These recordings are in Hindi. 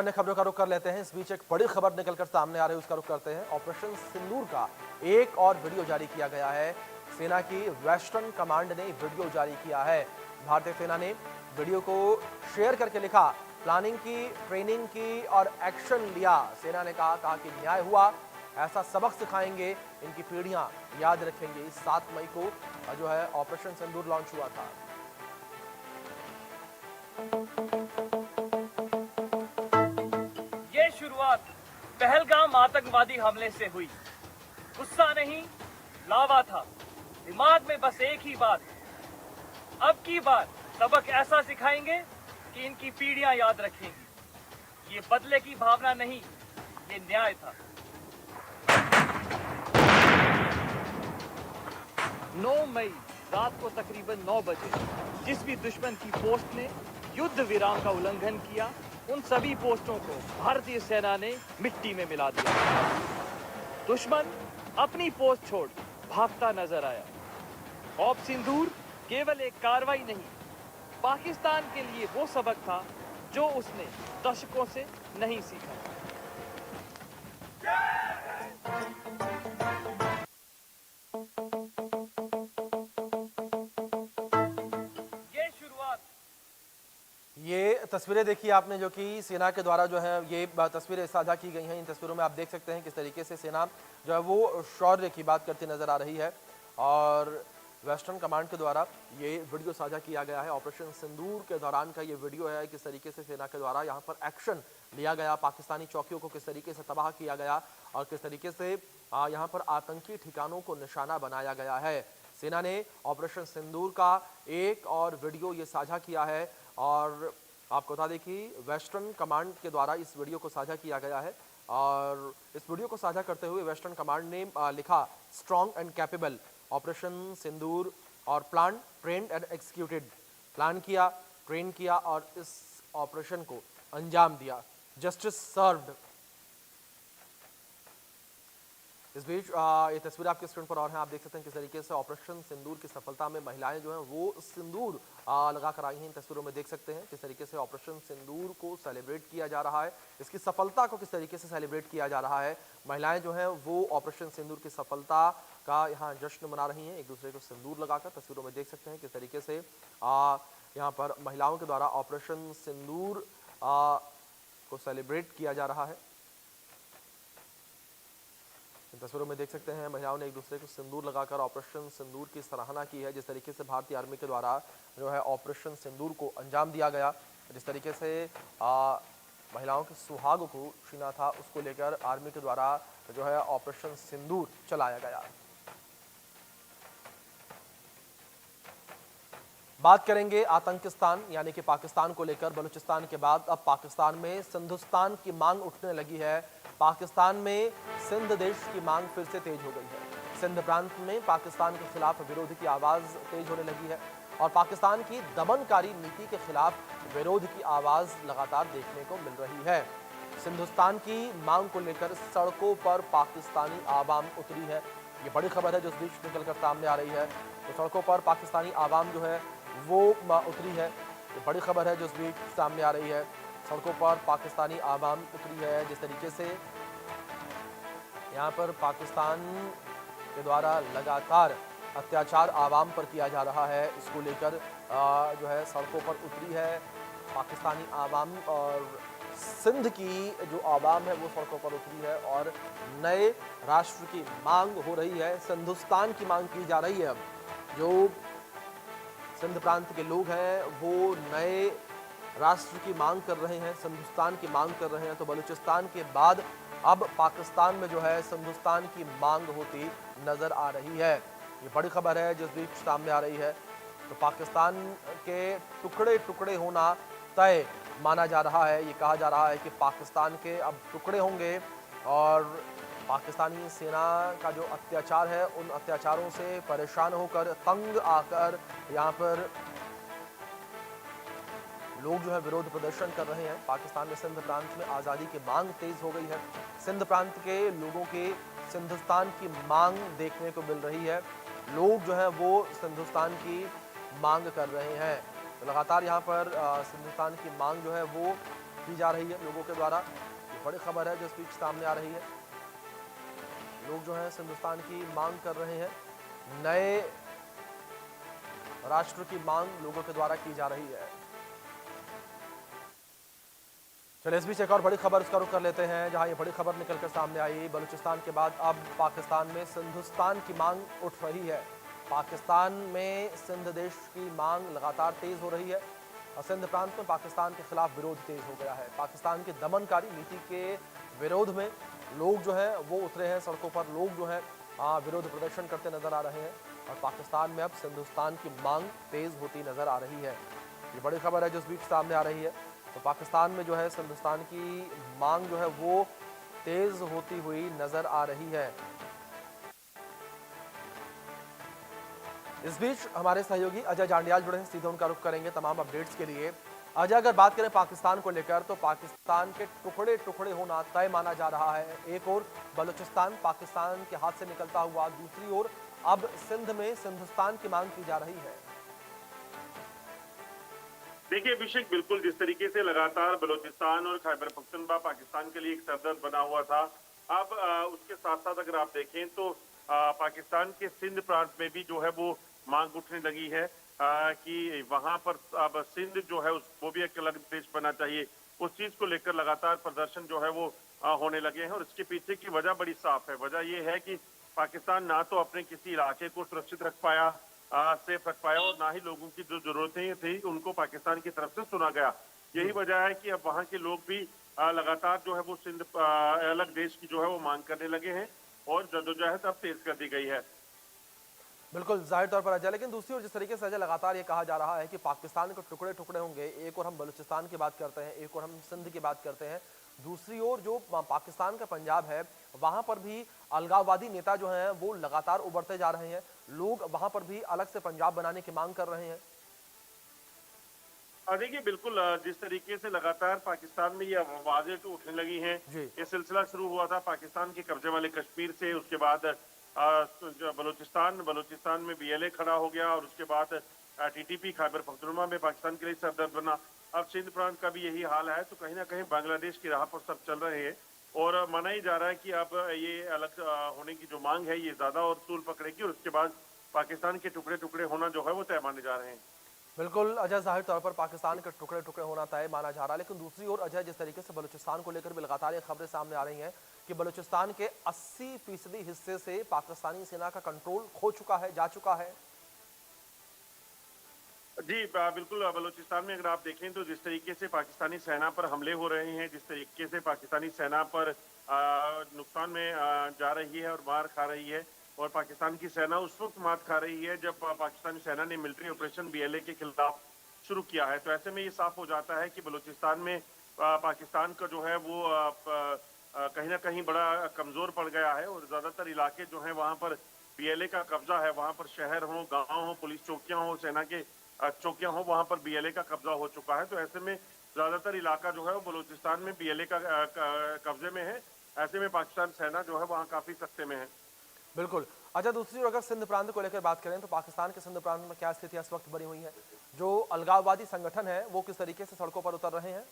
अन्य खबरों का रुख कर लेते हैं। इस बीच एक बड़ी खबर निकलकर सामने आ रही है, उसका रुख करते हैं। ऑपरेशन सिंदूर का एक और वीडियो जारी किया गया है। सेना की वेस्टर्न कमांड ने वीडियो जारी किया है। भारतीय सेना ने वीडियो को शेयर करके लिखा, प्लानिंग की, ट्रेनिंग की और एक्शन लिया। सेना ने कहा कि न्याय हुआ, ऐसा सबक सिखाएंगे, इनकी पीढ़ियां याद रखेंगे। 7 मई को जो है ऑपरेशन सिंदूर लॉन्च हुआ था। ये शुरुआत पहलगाम आतंकवादी हमले से हुई। गुस्सा नहीं, लावा था। दिमाग में बस एक ही बात, अब की बार सबक ऐसा सिखाएंगे कि इनकी पीढ़ियां याद रखेंगी। ये बदले की भावना नहीं, ये न्याय था। 9 मई रात को तकरीबन 9 बजे जिस भी दुश्मन की पोस्ट ने युद्ध विराम का उल्लंघन किया, उन सभी पोस्टों को भारतीय सेना ने मिट्टी में मिला दिया। दुश्मन अपनी पोस्ट छोड़ भागता नजर आया। ऑप सिंदूर केवल एक कार्रवाई नहीं, पाकिस्तान के लिए वो सबक था जो उसने दशकों से नहीं सीखा। ये तस्वीरें देखी आपने, जो कि सेना के द्वारा जो है ये तस्वीरें साझा की गई हैं। इन तस्वीरों में आप देख सकते हैं किस तरीके से सेना जो है वो शौर्य की बात करती नजर आ रही है। और वेस्टर्न कमांड के द्वारा ये वीडियो साझा किया गया है। ऑपरेशन सिंदूर के दौरान का ये वीडियो है, किस तरीके से सेना के द्वारा यहाँ पर एक्शन लिया गया, पाकिस्तानी चौकियों को किस तरीके से तबाह किया गया और किस तरीके से यहाँ पर आतंकी ठिकानों को निशाना बनाया गया है। सेना ने ऑपरेशन सिंदूर का एक और वीडियो ये साझा किया है। और आपको बता दें कि वेस्टर्न कमांड के द्वारा इस वीडियो को साझा किया गया है। और इस वीडियो को साझा करते हुए वेस्टर्न कमांड ने लिखा, स्ट्रॉन्ग एंड कैपेबल ऑपरेशन सिंदूर और plan, trend and executed. Plan किया, ट्रेन किया और इस ऑपरेशन को अंजाम दिया। Justice served. इस बीच ये तस्वीर आपके स्क्रीन पर और हैं, आप देख सकते हैं किस तरीके से ऑपरेशन सिंदूर की सफलता में महिलाएं जो हैं वो सिंदूर लगा कर आई हैं। इन तस्वीरों में देख सकते हैं किस तरीके से ऑपरेशन सिंदूर को सेलिब्रेट किया जा रहा है, इसकी सफलता को किस तरीके से सेलिब्रेट किया जा रहा है। महिलाएं जो हैं वो ऑपरेशन सिंदूर की सफलता का यहाँ जश्न मना रही हैं, एक दूसरे को सिंदूर लगाकर। तस्वीरों में देख सकते हैं किस तरीके से यहाँ पर महिलाओं के द्वारा ऑपरेशन सिंदूर को सेलिब्रेट किया जा रहा है। इन तस्वीरों में देख सकते हैं महिलाओं ने एक दूसरे को सिंदूर लगाकर ऑपरेशन सिंदूर की सराहना की है। जिस तरीके से भारतीय आर्मी के द्वारा जो है ऑपरेशन सिंदूर को अंजाम दिया गया, जिस तरीके से महिलाओं के सुहाग को छीना था, उसको लेकर आर्मी के द्वारा जो है ऑपरेशन सिंदूर चलाया गया। बात करेंगे आतंकिस्तान यानी कि पाकिस्तान को लेकर। बलूचिस्तान के बाद अब पाकिस्तान में सिंधुस्तान की मांग उठने लगी है। पाकिस्तान में सिंध देश की मांग फिर से तेज हो गई है। सिंध प्रांत में पाकिस्तान के खिलाफ विरोध की आवाज तेज होने लगी है और पाकिस्तान की दमनकारी नीति के खिलाफ विरोध की आवाज लगातार देखने को मिल रही है। सिंधुस्तान की मांग को लेकर सड़कों पर पाकिस्तानी आवाम उतरी है। ये बड़ी खबर है जो इस बीच निकलकर सामने आ रही है। तो सड़कों पर पाकिस्तानी आवाम जो है वो उतरी है। ये बड़ी खबर है जो इस बीच सामने आ रही है। सड़कों पर पाकिस्तानी आवाम उतरी है। जिस तरीके से यहाँ पर पाकिस्तान के द्वारा लगातार अत्याचार आवाम पर किया जा रहा है, इसको लेकर जो है सड़कों पर उतरी है पाकिस्तानी आवाम। और सिंध की जो आवाम है वो सड़कों पर उतरी है और नए राष्ट्र की मांग हो रही है, सिंधुस्तान की मांग की जा रही है। अब जो सिंध प्रांत के लोग हैं वो नए राष्ट्र की मांग कर रहे हैं, सिंधुस्तान की मांग कर रहे हैं। तो बलूचिस्तान के बाद अब पाकिस्तान में जो है सिंधुस्तान की मांग होती नजर आ रही है। ये बड़ी खबर है जिस बीच सामने आ रही है। तो पाकिस्तान के टुकड़े टुकड़े होना तय माना जा रहा है। ये कहा जा रहा है कि पाकिस्तान के अब टुकड़े होंगे और पाकिस्तानी सेना का जो अत्याचार है उन अत्याचारों से परेशान होकर, तंग आकर यहाँ पर लोग जो है विरोध प्रदर्शन कर रहे हैं। पाकिस्तान में सिंध प्रांत में आज़ादी की मांग तेज हो गई है। सिंध प्रांत के लोगों के सिंधुस्तान की मांग देखने को मिल रही है। लोग जो है वो सिंधुस्तान की मांग कर रहे हैं। तो लगातार यहाँ पर सिंधुस्तान की मांग जो है वो की जा रही है लोगों के द्वारा। ये बड़ी खबर है जो इस बीच सामने आ रही है। लोग जो है हिंदुस्तान की मांग कर रहे हैं, नए राष्ट्र की मांग लोगों के द्वारा की जा रही है। चलिए इस बीच एक और बड़ी खबर उसका रुख कर लेते हैं, जहां ये बड़ी खबर निकलकर सामने आई। बलूचिस्तान के बाद अब पाकिस्तान में सिंधुस्तान की मांग उठ रही है। पाकिस्तान में सिंध देश की मांग लगातार तेज हो रही है और सिंध प्रांत में पाकिस्तान के खिलाफ विरोध तेज हो गया है। पाकिस्तान की दमनकारी नीति के विरोध में लोग जो है वो उतरे हैं सड़कों पर। लोग जो है विरोध प्रदर्शन करते नजर आ रहे हैं और पाकिस्तान में अब सिंधुस्तान की मांग तेज होती नजर आ रही है। ये बड़ी खबर है जो इस बीच सामने आ रही है। तो पाकिस्तान में जो है हिंदुस्तान की मांग जो है वो तेज होती हुई नजर आ रही है। इस बीच हमारे सहयोगी अजय जांडियाल जुड़े हैं, सीधे उनका रुख करेंगे तमाम अपडेट्स के लिए। अजय, अगर बात करें पाकिस्तान को लेकर तो पाकिस्तान के टुकड़े टुकड़े होना तय माना जा रहा है। एक और बलूचिस्तान पाकिस्तान के हाथ से निकलता हुआ, दूसरी ओर अब सिंध में सिंधुस्तान की मांग की जा रही है। देखिए अभिषेक, बिल्कुल जिस तरीके से लगातार बलूचिस्तान और खैबर पख्तूनख्वा पाकिस्तान के लिए एक सरदर्द बना हुआ था, अब उसके साथ साथ अगर आप देखें तो पाकिस्तान के सिंध प्रांत में भी जो है वो मांग उठने लगी है कि वहां पर अब सिंध जो है वो भी एक अलग देश बनना चाहिए। उस चीज को लेकर लगातार प्रदर्शन जो है वो होने लगे हैं और इसके पीछे की वजह बड़ी साफ है। वजह ये है कि पाकिस्तान ना तो अपने किसी इलाके को सुरक्षित रख पाया, सेफ रख पाया, और ना ही लोगों की जो जरूरतें थी उनको पाकिस्तान की तरफ से सुना गया। यही वजह है कि अब वहां के लोग भी लगातार जो है वो सिंध अलग देश की जो है वो मांग करने लगे हैं और जद्दोजहद अब तेज कर दी गई है। बिल्कुल जाहिर तौर पर अजय, लेकिन दूसरी ओर जिस तरीके से अजय लगातार ये कहा जा रहा है कि पाकिस्तान के टुकड़े टुकड़े होंगे, एक और हम बलूचिस्तान की बात करते हैं, एक और हम सिंध की बात करते हैं, दूसरी ओर जो पाकिस्तान का पंजाब है वहां पर भी अलगाववादी नेता जो हैं वो लगातार उभरते जा रहे हैं। लोग वहां पर भी अलग से पंजाब बनाने की मांग कर रहे हैं। देखिए बिल्कुल जिस तरीके से लगातार पाकिस्तान में ये आवाजें तो उठने लगी हैं, ये सिलसिला शुरू हुआ था पाकिस्तान के कब्जे वाले कश्मीर से। उसके बाद बलूचिस्तान में बीएलए खड़ा हो गया और उसके बाद टीटीपी खैबर पख्तूनख्वा में पाकिस्तान के लिए सरदर्द बना। अब सिंध प्रांत का भी यही हाल है, तो कहीं ना कहीं बांग्लादेश की राह पर सब चल रहे हैं और माना ही जा रहा है कि अब ये अलग होने की जो मांग है ये ज्यादा और तूल पकड़ेगी और उसके बाद पाकिस्तान के टुकड़े टुकड़े होना जो है वो तय माने जा रहे हैं। बिल्कुल अजय, जाहिर तौर पर पाकिस्तान के टुकड़े टुकड़े होना तय माना जा रहा है, लेकिन दूसरी ओर अजय जिस तरीके से बलूचिस्तान को लेकर भी लगातार ये खबरें सामने आ रही हैं कि बलूचिस्तान के 80% हिस्से से पाकिस्तानी सेना का कंट्रोल खो चुका है, जा चुका है। जी बिल्कुल, बलूचिस्तान में अगर आप देखें तो जिस तरीके से पाकिस्तानी सेना पर हमले हो रहे हैं, जिस तरीके से पाकिस्तानी सेना पर नुकसान में जा रही है और मार खा रही है, और पाकिस्तान की सेना उस वक्त मात खा रही है जब पाकिस्तानी सेना ने मिलिट्री ऑपरेशन बीएलए के खिलाफ शुरू किया है। तो ऐसे में ये साफ हो जाता है कि बलूचिस्तान में पाकिस्तान का जो है वो कहीं ना कहीं बड़ा कमजोर पड़ गया है और ज्यादातर इलाके जो है वहां पर बीएलए का कब्जा है। वहां पर शहर हो, गाँव हो, पुलिस चौकियां हो, सेना के चौकियां हो, वहां पर बीएलए का कब्जा हो चुका है। तो ऐसे में ज्यादातर इलाका जो है वो बलूचिस्तान में बीएलए का कब्जे में है। ऐसे में पाकिस्तान सेना जो है वहां काफी सख्ते में है। बिल्कुल अच्छा, दूसरी ओर अगर सिंध प्रांत को लेकर बात करें तो पाकिस्तान के सिंध प्रांत में क्या स्थिति इस वक्त बनी हुई है? जो अलगाववादी संगठन है वो किस तरीके से सड़कों पर उतर रहे हैं?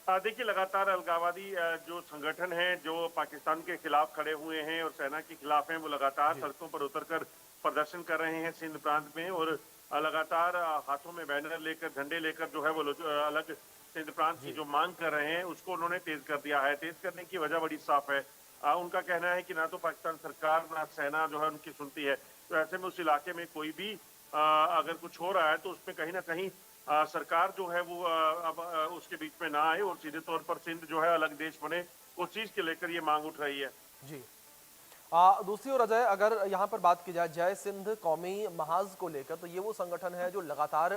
देखिए लगातार अलगाववादी जो संगठन है जो पाकिस्तान के खिलाफ खड़े हुए हैं और सेना के खिलाफ हैं, वो लगातार सड़कों पर उतरकर प्रदर्शन कर रहे हैं सिंध प्रांत में और लगातार हाथों में बैनर लेकर, झंडे लेकर जो है वो अलग सिंध प्रांत की जो मांग कर रहे हैं उसको उन्होंने तेज कर दिया है। तेज करने की वजह बड़ी साफ है। उनका कहना है कि ना तो पाकिस्तान सरकार ना सेना जो है उनकी सुनती है। तो ऐसे में उस इलाके में कोई भी अगर कुछ हो रहा है तो उसमें कहीं ना कहीं सरकार जो है वो अब उसके बीच में ना आए और सीधे तौर पर सिंध जो है अलग देश बने, उस चीज के लेकर ये मांग उठ रही है। जी दूसरी ओर अजय, अगर यहाँ पर बात की जाए जय सिंध कौमी महाज को लेकर तो ये वो संगठन है जो लगातार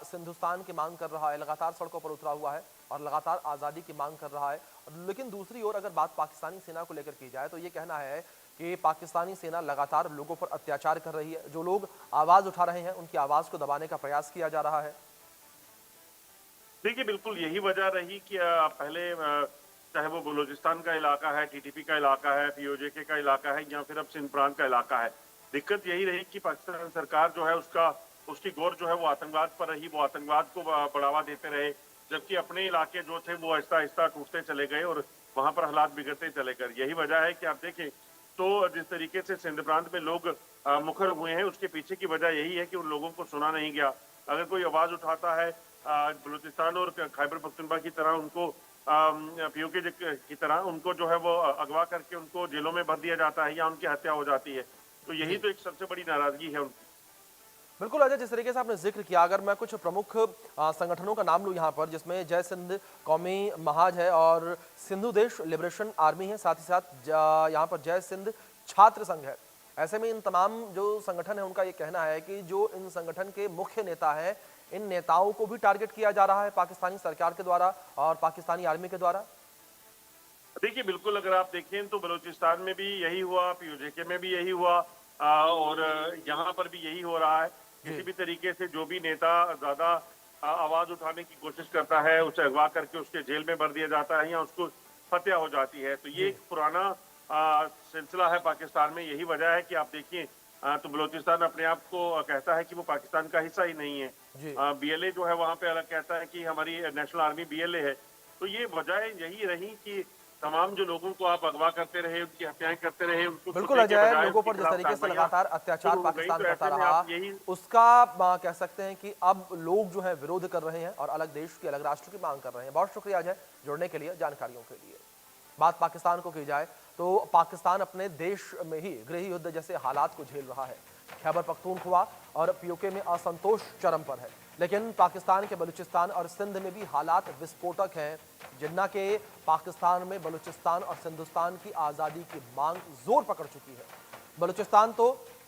सिंधुस्तान की मांग कर रहा है, लगातार सड़कों पर उतरा हुआ है और लगातार आज़ादी की मांग कर रहा है। लेकिन दूसरी ओर अगर बात पाकिस्तानी सेना को लेकर की जाए तो ये कहना है कि पाकिस्तानी सेना लगातार लोगों पर अत्याचार कर रही है। जो लोग आवाज़ उठा रहे हैं उनकी आवाज़ को दबाने का प्रयास किया जा रहा है। देखिए बिल्कुल यही वजह रही कि पहले चाहे वो बलूचिस्तान का इलाका है, टीटीपी का इलाका है, पीओजेके का इलाका है या फिर अब सिंध प्रांत का इलाका है, दिक्कत यही रही कि पाकिस्तान सरकार जो है उसकी गौर जो है वो आतंकवाद पर रही। वो आतंकवाद को बढ़ावा देते रहे, जबकि अपने इलाके जो थे वो आहिस्ता आहिस्ता टूटते चले गए और वहां पर हालात बिगड़ते चले गए। यही वजह है कि आप देखें तो जिस तरीके से सिंध प्रांत में लोग मुखर हुए हैं, उसके पीछे की वजह यही है कि उन लोगों को सुना नहीं गया। अगर कोई आवाज उठाता है बलूचिस्तान और खैबर पख्तूनख्वा की तरह उनको पीओके की तरह उनको जो है वो अगवा करके उनको जेलों में भर दिया जाता है या उनकी हत्या हो जाती है। तो यही तो एक सबसे बड़ी नाराजगी है उनकी। बिल्कुल अजय, जिस तरीके से आपने जिक्र किया, अगर मैं कुछ प्रमुख संगठनों का नाम लूं यहाँ पर, जिसमें जय सिंध कौमी महाज है और सिंधु देश लिबरेशन आर्मी है, साथ ही साथ यहाँ पर जय सिंध छात्र संघ है। ऐसे में इन तमाम जो संगठन है उनका ये कहना है कि जो इन संगठन के मुख्य नेता हैं, इन नेताओं को भी टारगेट किया जा रहा है पाकिस्तानी सरकार के द्वारा और पाकिस्तानी आर्मी के द्वारा। देखिए बिल्कुल, अगर आप देखें तो बलूचिस्तान में भी यही हुआ, पीओजे में भी यही हुआ और यहाँ पर भी यही हो रहा है। किसी भी तरीके से जो भी नेता ज्यादा आवाज उठाने की कोशिश करता है उसे अगवा करके उसके जेल में भर दिया जाता है या उसको फतह हो जाती है। तो ये एक पुराना सिलसिला है पाकिस्तान में। यही वजह है कि आप देखिए तो बलूचिस्तान अपने आप को कहता है कि वो पाकिस्तान का हिस्सा ही नहीं है। बीएलए जो है वहां पे अलग कहता है कि हमारी नेशनल आर्मी बीएलए है। तो ये वजह यही रही कि तमाम जो लोगों को आप अगवा करते रहे, उनकी हत्याएं करते रहे, उनको बिल्कुल अजय, लोगों पर जिस तरीके से लगातार अत्याचार पाकिस्तान करता रहा, उसका कह सकते हैं कि अब लोग जो है विरोध कर रहे हैं और अलग देश की, अलग राष्ट्र की मांग कर रहे हैं। बहुत शुक्रिया अजय जुड़ने के लिए, जानकारियों के लिए। बात पाकिस्तान को की जाए तो पाकिस्तान अपने देश में ही गृह युद्ध जैसे हालात को झेल रहा है। खैबर पख्तूनख्वा और पीओके में असंतोष चरम पर है, लेकिन पाकिस्तान के बलूचिस्तान और सिंध में भी हालात विस्फोटक हैं। जिन्ना के पाकिस्तान में बलूचिस्तान और सिंधुस्तान की आज़ादी की मांग जोर पकड़ चुकी है। बलूचिस्तान तो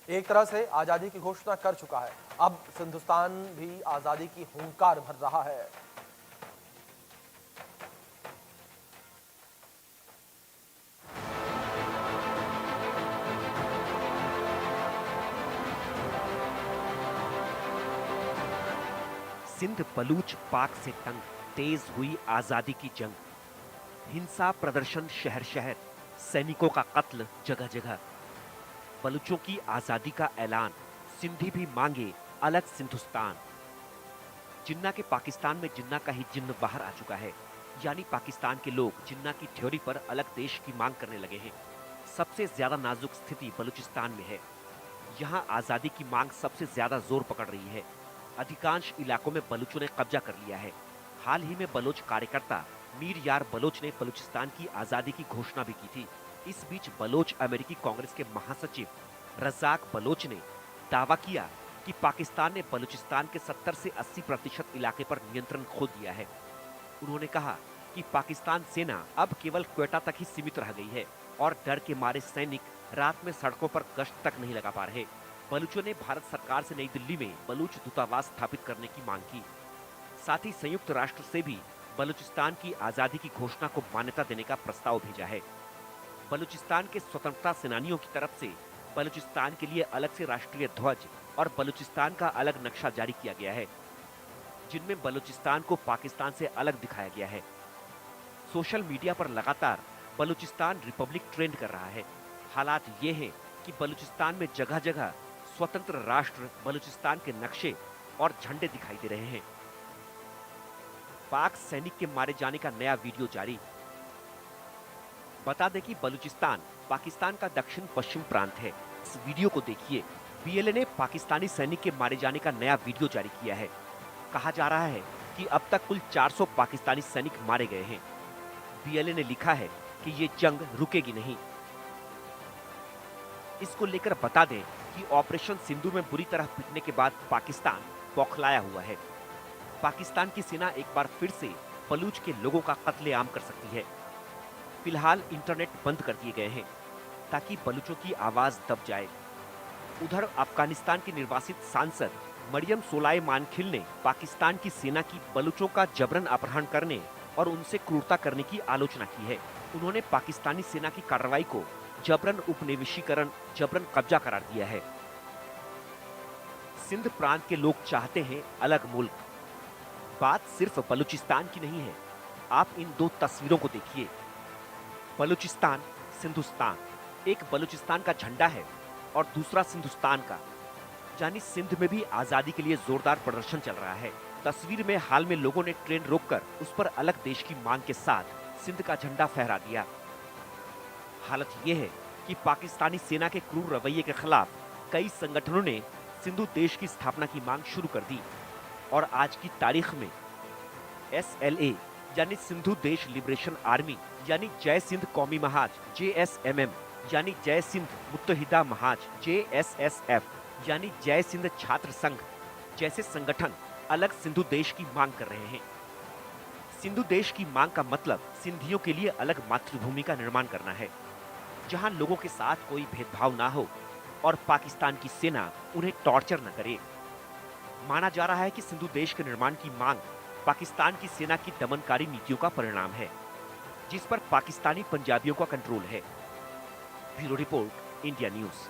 एक तरह से आज़ादी की घोषणा कर चुका है, अब सिंधुस्तान भी आज़ादी की हुंकार भर रहा है। सिंध बलूच पाक से तंग, तेज हुई आजादी की जंग। हिंसा प्रदर्शन शहर शहर, सैनिकों का कत्ल जगह जगह। बलूचों की आजादी का ऐलान, सिंधी भी मांगे अलग सिंधुस्तान। जिन्ना के पाकिस्तान में जिन्ना का ही जिन्न बाहर आ चुका है, यानी पाकिस्तान के लोग जिन्ना की थ्योरी पर अलग देश की मांग करने लगे हैं। सबसे ज्यादा नाजुक स्थिति बलूचिस्तान में है। यहाँ आजादी की मांग सबसे ज्यादा जोर पकड़ रही है। अधिकांश इलाकों में बलूचों ने कब्जा कर लिया है। हाल ही में बलोच कार्यकर्ता मीर यार बलोच ने बलूचिस्तान की आजादी की घोषणा भी की थी। इस बीच बलोच अमेरिकी कांग्रेस के महासचिव रज़ाक बलोच ने दावा किया कि पाकिस्तान ने बलूचिस्तान के 70 से 80% इलाके पर नियंत्रण खो दिया है। उन्होंने कहा कि पाकिस्तान सेना अब केवल क्वेटा तक ही सीमित रह गई है और डर के मारे सैनिक रात में सड़कों पर गश्त तक नहीं लगा पा रहे। बलूचों ने भारत सरकार से नई दिल्ली में बलूच दूतावास स्थापित करने की मांग की। साथ ही संयुक्त राष्ट्र से भी बलूचिस्तान की आजादी की घोषणा को मान्यता देने का प्रस्ताव भेजा है। बलूचिस्तान के स्वतंत्रता सेनानियों की तरफ से बलूचिस्तान के लिए अलग से राष्ट्रीय ध्वज और बलूचिस्तान का अलग नक्शा जारी किया गया है, जिनमें बलूचिस्तान को पाकिस्तान से अलग दिखाया गया है। सोशल मीडिया पर लगातार बलूचिस्तान रिपब्लिक ट्रेंड कर रहा है। हालात ये हैं कि बलूचिस्तान में जगह जगह स्वतंत्र राष्ट्र बलूचिस्तान के नक्शे और झंडे दिखाई दे रहे हैं। पाक सैनिक के मारे जाने का नया वीडियो जारी। बता दें कि बलूचिस्तान पाकिस्तान का दक्षिण पश्चिम प्रांत है। इस वीडियो को देखिए। बीएलए ने पाकिस्तानी सैनिक के मारे जाने का नया वीडियो जारी किया है। कहा जा रहा है कि अब तक कुल 400 पाकिस्तानी सैनिक मारे गए हैं। बीएलए ने लिखा है कि ये जंग रुकेगी नहीं। इसको लेकर बता दें कि ऑपरेशन सिंधु में बुरी तरह पिटने के बाद पाकिस्तान बौखलाया हुआ है। पाकिस्तान की सेना एक बार फिर से बलूच के लोगों का कत्लेआम कर सकती है। फिलहाल इंटरनेट बंद कर दिए गए हैं ताकि बलूचों की आवाज दब जाए। उधर अफगानिस्तान की निर्वासित सांसद मरियम सोलाए मानखिल ने पाकिस्तान की सेना की बलूचों का जबरन अपहरण करने और उनसे क्रूरता करने की आलोचना की है। उन्होंने पाकिस्तानी सेना की कार्रवाई को जबरन उपनिवेशीकरण, जबरन कब्जा करार दिया है। सिंध प्रांत के लोग चाहते हैं अलग मुल्क। बात सिर्फ बलूचिस्तान की नहीं है। आप इन दो तस्वीरों को देखिए। बलूचिस्तान, सिंधुस्तान। एक बलूचिस्तान का झंडा है और दूसरा सिंधुस्तान का। यानी सिंध में भी आजादी के लिए जोरदार प्रदर्शन चल रहा है। तस्वीर में हाल में लोगों ने ट्रेन रोककर उस पर अलग देश की मांग के साथ सिंध का झंडा फहरा दिया। हालत यह है कि पाकिस्तानी सेना के क्रूर रवैये के खिलाफ कई संगठनों ने सिंधु देश की स्थापना की मांग शुरू कर दी और आज की तारीख में SLA यानी सिंधु देश लिबरेशन आर्मी यानी जय सिंध कौमी महाज JSMM यानी जय सिंध मुत्तहिदा महाज JSSF यानी जय सिंध छात्र संघ जैसे संगठन अलग सिंधु देश की मांग कर रहे हैं। सिंधु देश की मांग का मतलब सिंधियों के लिए अलग मातृभूमि का निर्माण करना है, जहां लोगों के साथ कोई भेदभाव ना हो और पाकिस्तान की सेना उन्हें टॉर्चर न करे। माना जा रहा है कि सिंधु देश के निर्माण की मांग पाकिस्तान की सेना की दमनकारी नीतियों का परिणाम है, जिस पर पाकिस्तानी पंजाबियों का कंट्रोल है। Bureau report, India news.